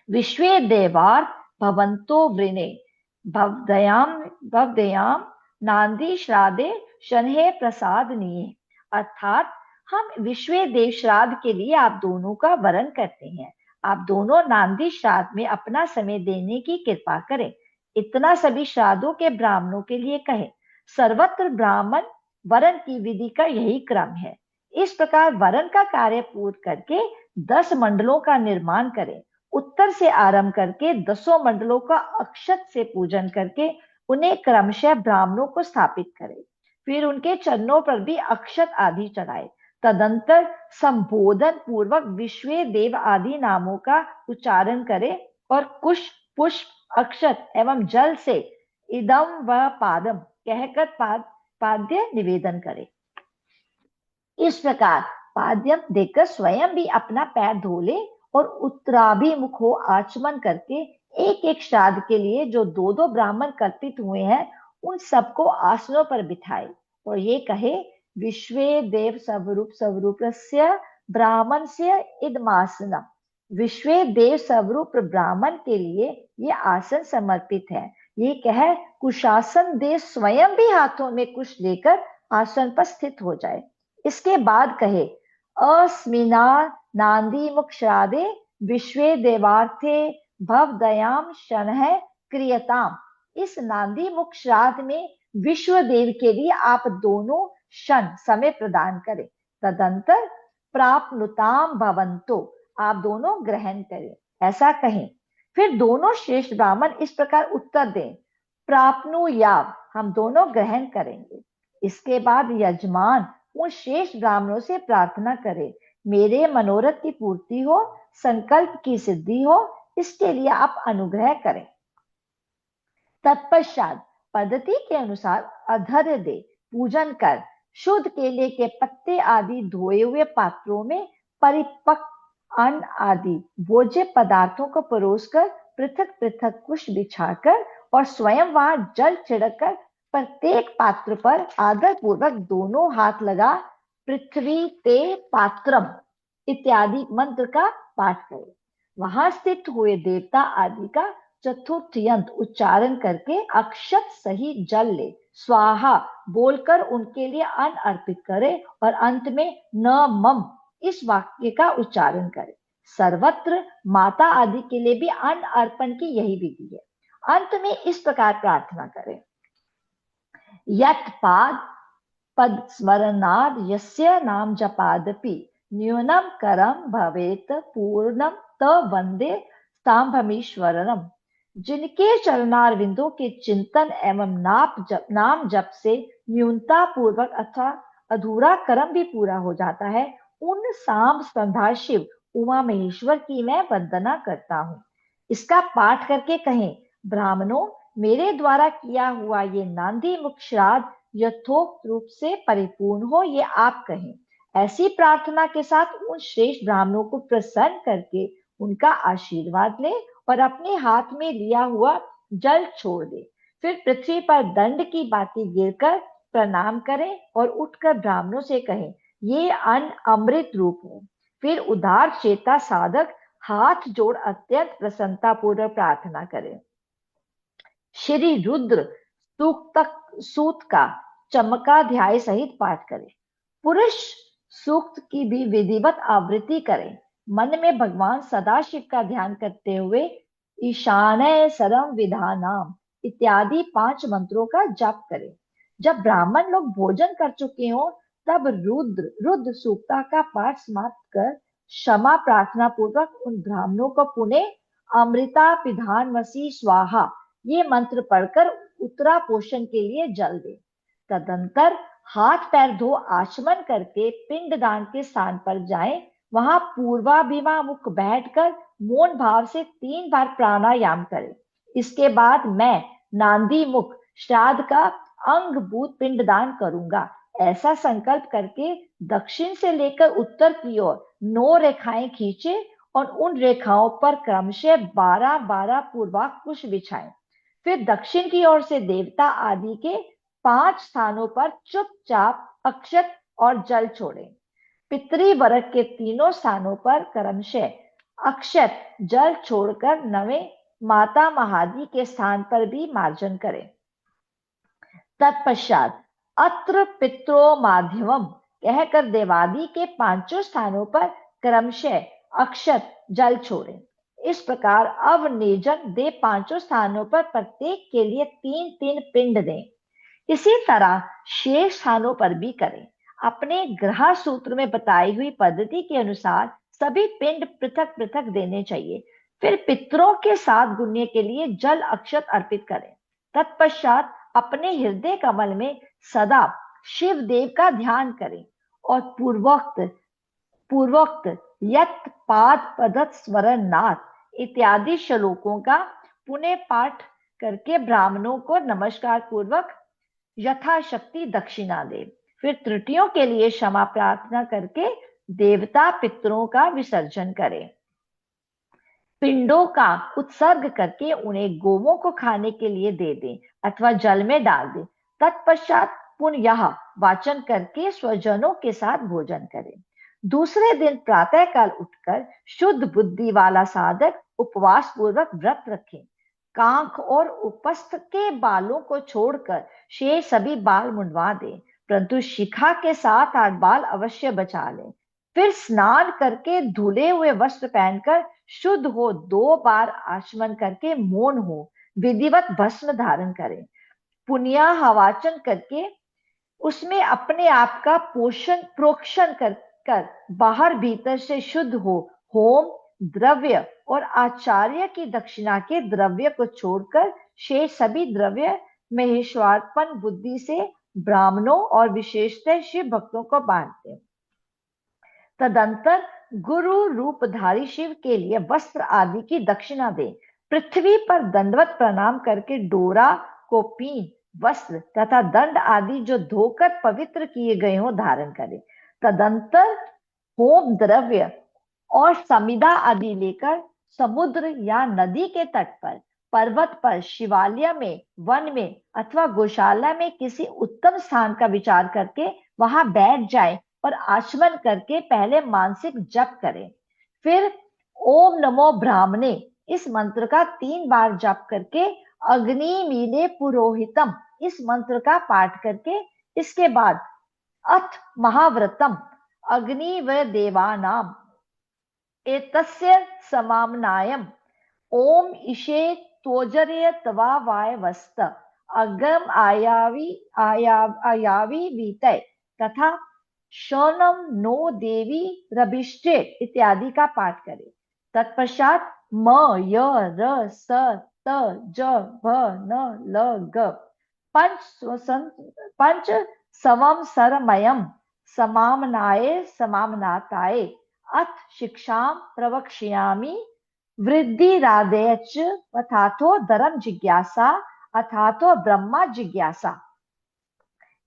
विश्वे देवार्थ भवन्तो वृणे भवदयाम नांदी श्राद्धे शनहे प्रसादनीय। अर्थात हम विश्व देव श्राद्ध के लिए आप दोनों का वरण करते हैं, आप दोनों नांदी श्राद्ध में अपना समय देने की कृपा करें। इतना सभी श्राद्धों के ब्राह्मणों के लिए कहे। सर्वत्र ब्राह्मण वरण की विधि का यही क्रम है। इस प्रकार वरण का कार्य पूर्ण करके 10 मंडलों का निर्माण करें। उत्तर से आरंभ करके 10 मंडलों का अक्षत से पूजन करके उन्हें क्रमशः ब्राह्मणों को स्थापित करें। फिर उनके चरणों पर भी अक्षत आदि चढ़ाए। तदंतर संबोधन पूर्वक विश्व देव आदि नामों का उच्चारण करें और कुश, पुष्प, अक्षत एवं जल से इदम व पादम कहकर पाद्य निवेदन करें। इस प्रकार पाद्यम देकर स्वयं भी अपना पैर धो ले और उत्तराभिमुख हो आचमन करके एक एक श्राद्ध के लिए जो 2-2 ब्राह्मण कल्पित हुए हैं उन सबको आसनों पर बिठाए और ये कहे, विश्वे देव स्वरूप स्वरूपस्य ब्राह्मणस्य इदमासनम। विश्वे देव स्वरूप ब्राह्मण के लिए ये आसन समर्पित है। ये कहे कुशासन दे स्वयं भी हाथों में कुश लेकर आसन पर स्थित हो जाए। इसके बाद कहे, अस्मिना नांदी मुख श्राद्धे विश्वे देवार्थे भवदयाम शनः क्रियताम। इस नांदी मुख श्राद्ध में विश्व देव के लिए आप दोनों क्षण समय प्रदान करें। तदंतर प्राप्नुताम भवंतो, आप दोनों ग्रहण करें, ऐसा कहें। फिर दोनों श्रेष्ठ ब्राह्मण इस प्रकार उत्तर दें, प्राप्नुयाव, हम दोनों ग्रहण करेंगे। इसके बाद यजमान उन श्रेष्ठ ब्राह्मणों से प्रार्थना करे, मेरे मनोरथ की पूर्ति हो, संकल्प की सिद्धि हो, इसके लिए आप अनुग्रह करें। तत्पश्चात पद्धति के अनुसार अधर्य दे पूजन कर शुद्ध केले के पत्ते आदि धोए हुए पात्रों में परिपक्व अन्न आदि भोज्य पदार्थों को परोसकर पृथक पृथक कुश बिछाकर और स्वयं वहां जल छिड़कर प्रत्येक पात्र पर आदर पूर्वक दोनों हाथ लगा पृथ्वी ते पात्रम इत्यादि मंत्र का पाठ करें। वहां स्थित हुए देवता आदि का चतुर्थ यंत्र उच्चारण करके अक्षत सहित जल ले स्वाहा बोलकर उनके लिए अन्न अर्पित करे और अंत में न मम इस वाक्य का उच्चारण करे। सर्वत्र माता आदि के लिए भी अन्न अर्पण की यही विधि है। अंत में इस प्रकार प्रार्थना करें, यत् पाद पद स्मरणाद यस्य नाम जपादपि न्यूनम करम भवेत पूर्णम त वंदे सांभमीश्वरम। जिनके चरणारविंदों के चिंतन एवं नाम जप से न्यूनता पूर्वक अथवा अधूरा कर्म भी पूरा हो जाता है, उन सांब स्तंधा शिव उमा महेश्वर की मैं वंदना करता हूँ। इसका पाठ करके कहें, ब्राह्मणों, मेरे द्वारा किया हुआ ये नांदी मुख श्राद्ध यथोक्त रूप से परिपूर्ण हो, ये आप कहें। ऐसी प्रार्थना के साथ उन श्रेष्ठ ब्राह्मणों को प्रसन्न करके उनका आशीर्वाद ले और अपने हाथ में लिया हुआ जल छोड़ दे। फिर पृथ्वी पर दंड की बाती गिरकर प्रणाम करें और उठकर ब्राह्मणों से कहें, ये अन्न अमृत रूप है। फिर उदार चेता साधक हाथ जोड़ अत्यंत प्रसन्नता पूर्वक प्रार्थना करें। श्री रुद्र सूक्त का चमकाध्याय सहित पाठ करें। पुरुष सूक्त की भी विधिवत आवृत्ति करें। मन में भगवान सदाशिव का ध्यान करते हुए ईशानय सरम विधानाम इत्यादि 5 मंत्रों का जाप करें। जब ब्राह्मण लोग भोजन कर चुके हों तब रुद्र सूक्ता का पाठ समाप्त कर क्षमा प्रार्थना पूर्वक उन ब्राह्मणों को पुनः अमृता पिधान वसी स्वाहा ये मंत्र पढ़कर उत्तरा पोषण के लिए जल दे। तदंतर हाथ पैर धो आचमन करके पिंडदान के स्थान पर जाएं। वहां पूर्वाभिमुख बैठकर मौन भाव से 3 बार प्राणायाम करें। इसके बाद मैं नांदी मुख श्राद्ध का अंगभूत पिंडदान करूंगा, ऐसा संकल्प करके दक्षिण से लेकर उत्तर की ओर 9 रेखाएं खींचे और उन रेखाओं पर क्रमशः 12-12 पूर्वाक कुश बिछाएं। फिर दक्षिण की ओर से देवता आदि के 5 स्थानों पर चुपचाप अक्षत और जल छोड़ें। पितृवर्ग के 3 स्थानों पर क्रमशः अक्षत जल छोड़कर 9वें माता महादी के स्थान पर भी मार्जन करें। तत्पश्चात अत्र पित्रो माध्यमम कहकर देवादि के 5 स्थानों पर क्रमशः अक्षत जल छोड़ें। इस प्रकार अवनेजन दे 5 स्थानों पर प्रत्येक के लिए 3-3 पिंड दें। इसी तरह शेष स्थानों पर भी करें। अपने ग्रह सूत्र में बताई हुई पद्धति के अनुसार सभी पिंड पृथक पृथक देने चाहिए। फिर पितरों के साथ गुणने के लिए जल अक्षत अर्पित करें। तत्पश्चात अपने हृदय कमल में सदा शिव देव का ध्यान करें और पूर्वोक्त यत पाद पदत स्मरण नाथ इत्यादि श्लोकों का पुनः पाठ करके ब्राह्मणों को नमस्कार पूर्वक यथाशक्ति दक्षिणा दे। फिर त्रुटियों के लिए क्षमा प्रार्थना करके देवता पितरों का विसर्जन करें। पिंडों का उत्सर्ग करके उन्हें गोवों को खाने के लिए दे दें अथवा जल में डाल दें। तत्पश्चात पुनः वाचन करके स्वजनों के साथ भोजन करें। दूसरे दिन प्रातःकाल उठकर शुद्ध बुद्धि वाला साधक उपवास पूर्वक व्रत रखें। कांख और उपस्थ के बालों को छोड़कर शेष सभी बाल मुंडवा दें, परंतु शिखा के 7-8 बाल अवश्य बचा लें। फिर स्नान करके धुले हुए वस्त्र पहनकर शुद्ध हो 2 बार आचमन करके मौन हो विधिवत भस्म धारण करें। पुण्य वाचन करके उसमें अपने आप का प्रोक्षण कर बाहर भीतर से शुद्ध हो होम द्रव्य और आचार्य की दक्षिणा के द्रव्य को छोड़कर शेष सभी द्रव्य महेश्वरार्पण बुद्धि से ब्राह्मणों और विशेषतः शिव भक्तों को बांटते हैं। तदंतर गुरु रूपधारी शिव के लिए वस्त्र आदि की दक्षिणा दें। पृथ्वी पर दंडवत प्रणाम करके डोरा, कोपीन, वस्त्र तथा दंड आदि जो धोकर पवित्र किए गए हो धारण करें। तदंतर होम द्रव्य और समिधा आदि लेकर समुद्र या नदी के तट पर, पर्वत पर, शिवालय में, वन में अथवा गौशाला में किसी उत्तम स्थान का विचार करके वहां बैठ जाए और आचमन करके पहले मानसिक जप करें। फिर ओम नमो ब्राह्मणे इस मंत्र का 3 बार जप करके अग्नि मीले पुरोहितम इस मंत्र का पाठ करके इसके बाद अथ महाव्रतम अग्नि व देवानाम एतस्य समामनायम ओम ईशे त्वजर्य तवा वायवस्त अगम आयावी वीतय तथा शौनम नो देवी रभिष्टे इत्यादि का पाठ करें। तत्पश्चात म य र स त ज भ न ल ग पंच सवम सरमयम समामनाताय अथ शिक्षाम प्रवक्ष्यामि वृद्धिरादेच अथातो धर्म जिज्ञासा अथातो ब्रह्मा जिज्ञासा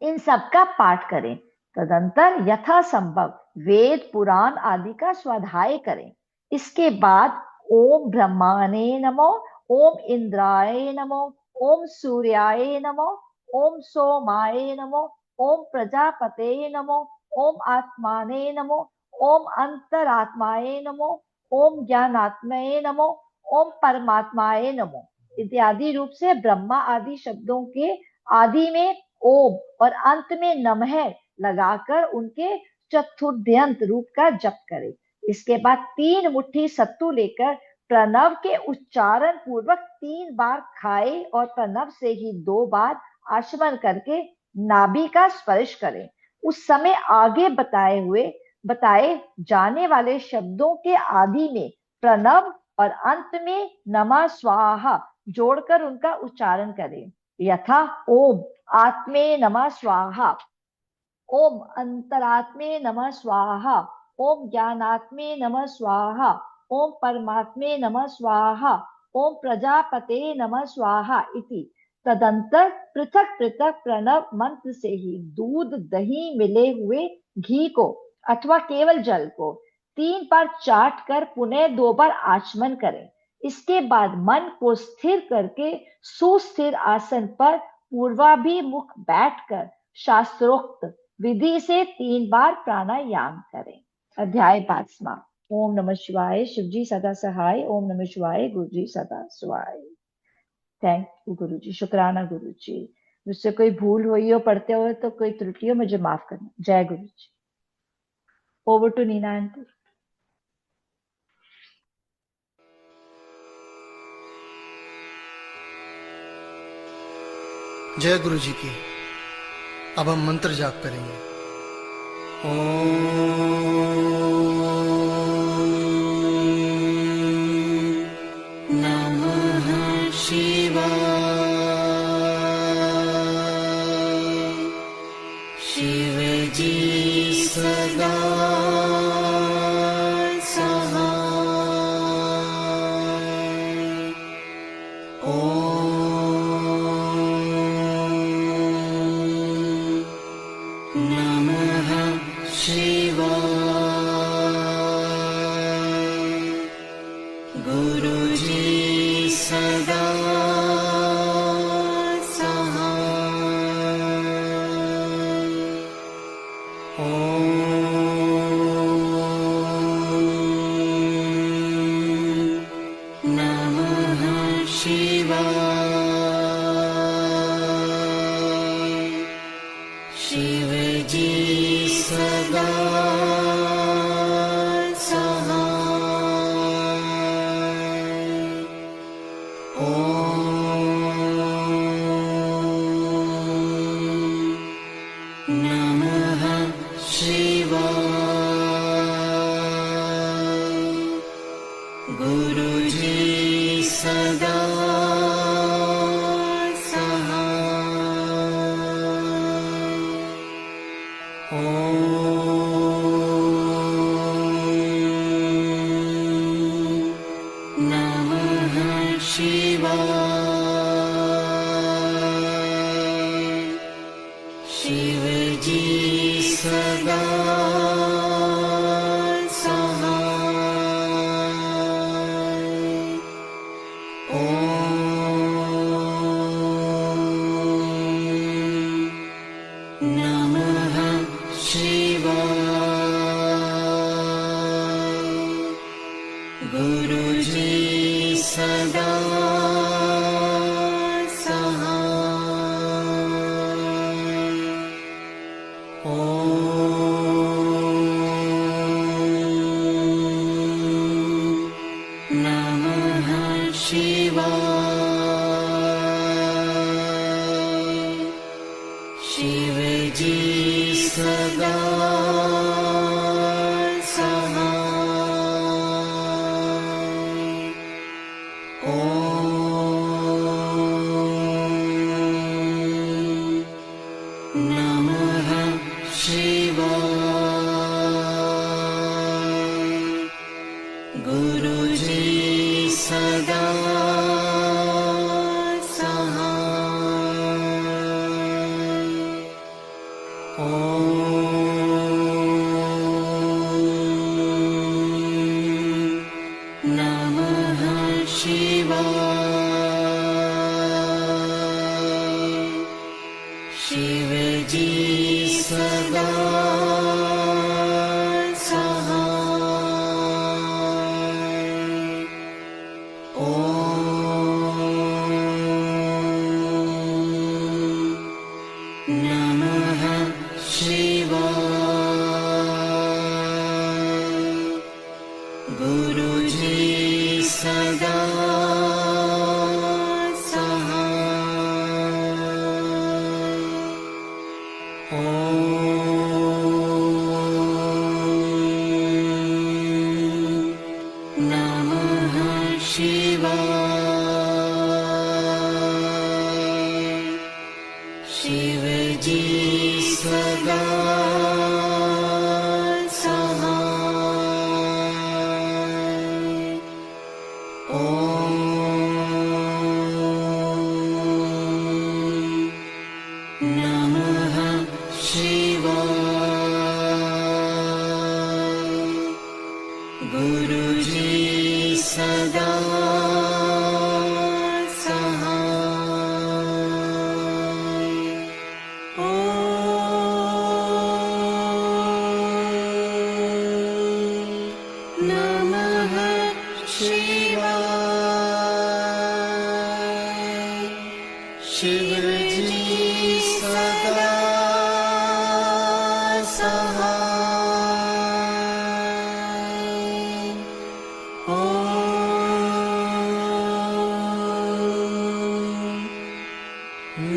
इन सब का पाठ करें। तदंतर यथासंभव वेद पुराण आदि का स्वाध्याय करें। इसके बाद ओम ब्रह्माणे नमो, ओम इंद्राय नमो, ओम सूर्याय नमो, ओम सोमाय नमो, ओम प्रजापते नमो, ओम आत्माने नमो, ओम अंतरात्माय नमो, ओम ज्ञानात्मये नमो, ओम परमात्माय नमो इत्यादि रूप से ब्रह्मा आदि शब्दों के आदि में ओम और अंत में नमः लगाकर उनके चतुर्ध्यंत रूप का जप करें। इसके बाद 3 मुट्ठी सत्तू लेकर प्रणव के उच्चारण पूर्वक 3 बार खाए और प्रणव से ही 2 बार आचमन करके नाभि का स्पर्श करें। उस समय आगे बताए जाने वाले शब्दों के आदि में प्रणव और अंत में नमः स्वाहा जोड़कर उनका उच्चारण करें। यथा ओम आत्मे नमः स्वाहा, ओम अंतरात्मे नमः स्वाहा, ओम ज्ञानात्मे नमः स्वाहा, ओम परमात्मे नमः स्वाहा, ओम प्रजापते नमः स्वाहा इति। तदंतर पृथक पृथक प्रणव मंत्र से ही दूध दही मिले हुए घी को अथवा केवल जल को 3 बार चाट कर पुनः 2 बार आचमन करें। इसके बाद मन को स्थिर करके सुस्थिर आसन पर पूर्वाभिमुख बैठकर शास्त्रोक्त विधि से 3 बार प्राणायाम करें। अध्याय 5वां। ओम नमः शिवाय, शिवजी सदा सहाय। ओम नमः शिवाय, गुरुजी सदा सहाय। थैंक यू गुरुजी, शुक्राना गुरुजी। मुझसे कोई भूल हुई हो पढ़ते हुए तो कोई त्रुटि हो मुझे माफ करना। जय Guruji. Over to Nina aunty. जय गुरु जी की। अब हम मंत्र जाप करेंगे। नमः शिवाय। शिवजी सदा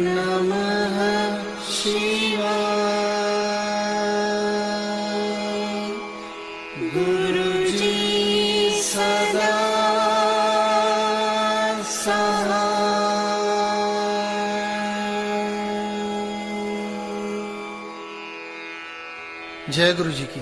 नमः शिवाय। जय गुरु जी की।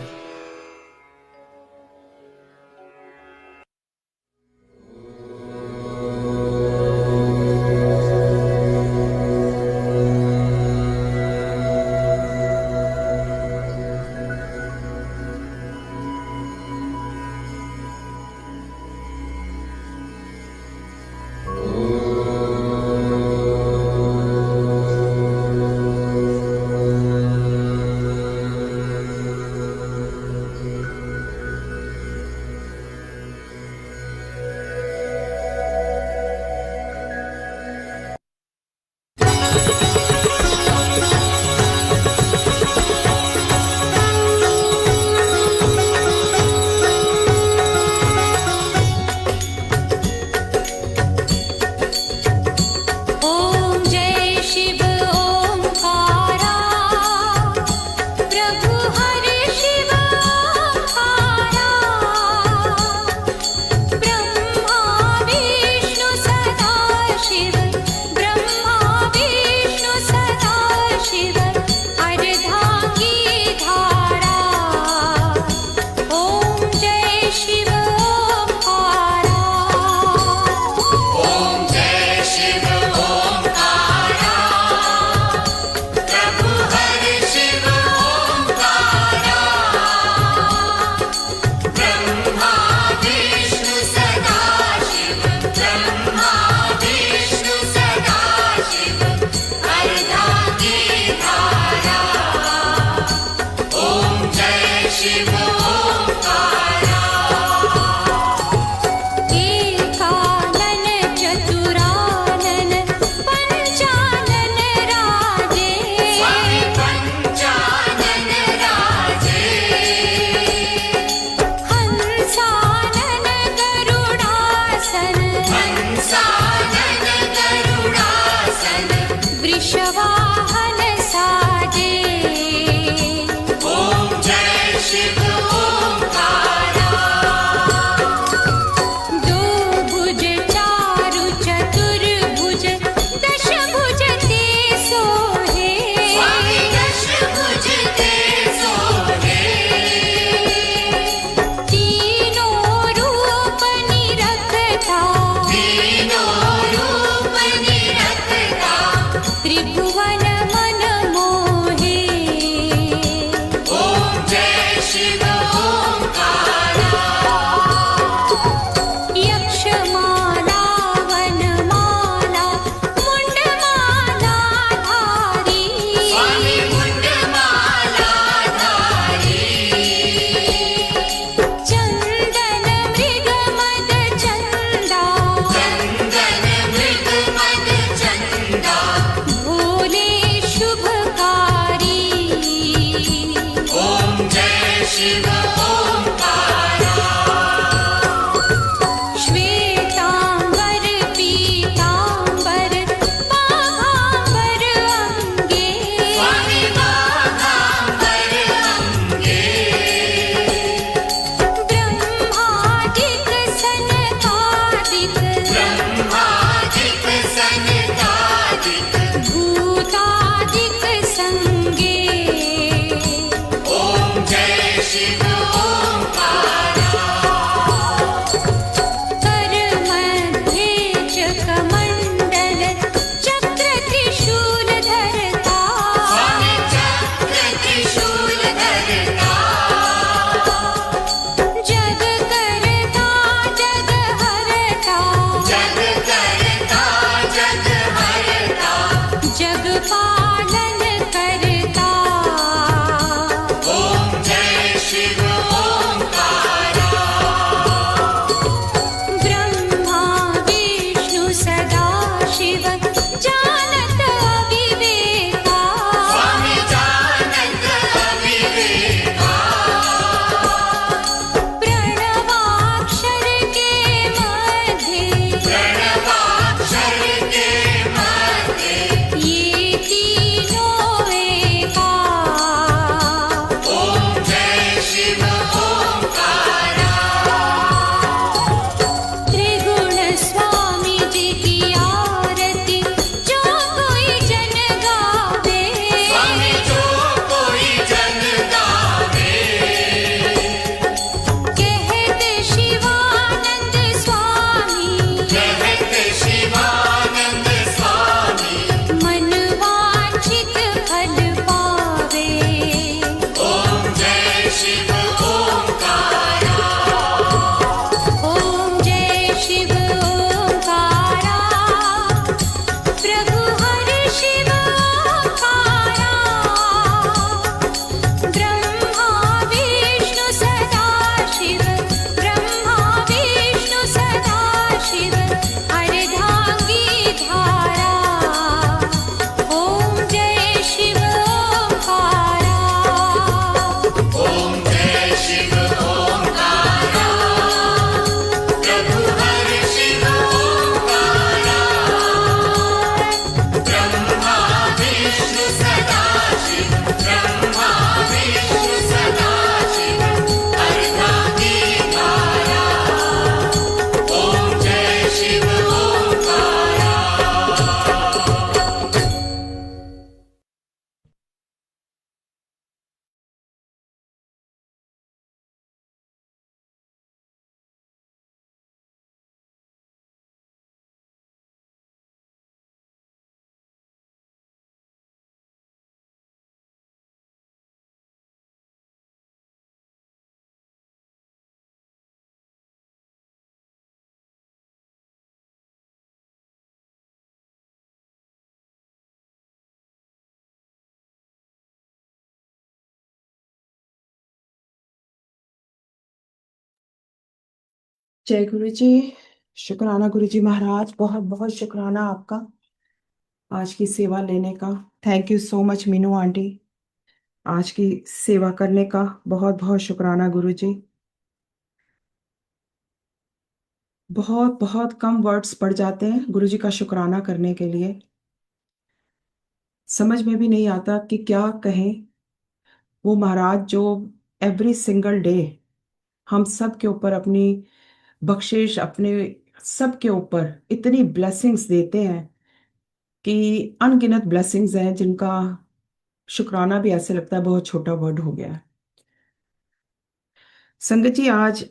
जय गुरु जी। शुक्राना गुरु जी महाराज, बहुत बहुत शुक्राना आपका आज की सेवा लेने का। Thank you so much Meenu aunty, आज की सेवा करने का बहुत बहुत शुक्राना गुरु जी। बहुत बहुत कम वर्ड्स पड़ जाते हैं गुरु जी का शुक्राना करने के लिए। समझ में भी नहीं आता कि क्या कहें। वो महाराज जो एवरी सिंगल डे हम सब के ऊपर अपनी बख्शिश, अपने सब के ऊपर इतनी ब्लेसिंग्स देते हैं कि अनगिनत ब्लेसिंग्स हैं जिनका शुक्राना भी ऐसे लगता है बहुत छोटा वर्ड हो गया है। संगत जी, आज